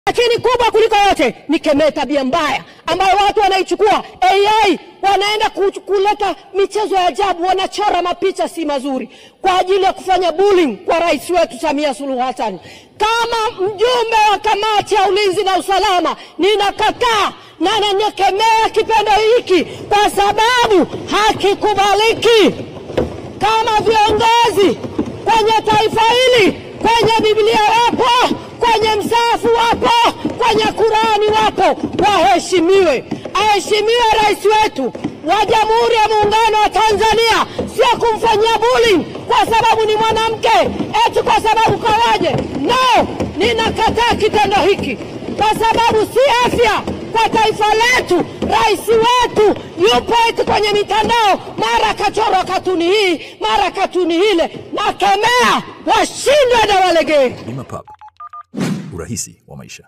Lakini kubwa kuliko yote ni kemea tabia mbaya ambayo watu wanaichukua AI, wanaenda kuleta michezo ya ajabu, wanachora mapicha si mazuri kwa ajili ya kufanya bullying kwa rais wetu Samia Suluhu Hassan. Kama mjumbe wa kamati ya ulinzi na usalama, ninakataa na ninakemea kitendo hiki kwa sababu hakikubaliki. Kama viongozi kwenye taifa hili, kwenye Biblia wapo, kwenye msahafu wapo, kwenye Qurani wapo, waheshimiwe. Aheshimiwe rais wetu wa Jamhuri ya Muungano wa Tanzania, sio kumfanyia bullying kwa sababu ni mwanamke, eti kwa sababu kawaje. No, ninakataa kitendo hiki kwa sababu si afya kwa taifa letu. Rais wetu yupo eti kwenye mitandao, mara kachorwa katuni hii, mara katuni hile. Nakemea, washindwe na walegee. Bima Pub, urahisi wa maisha.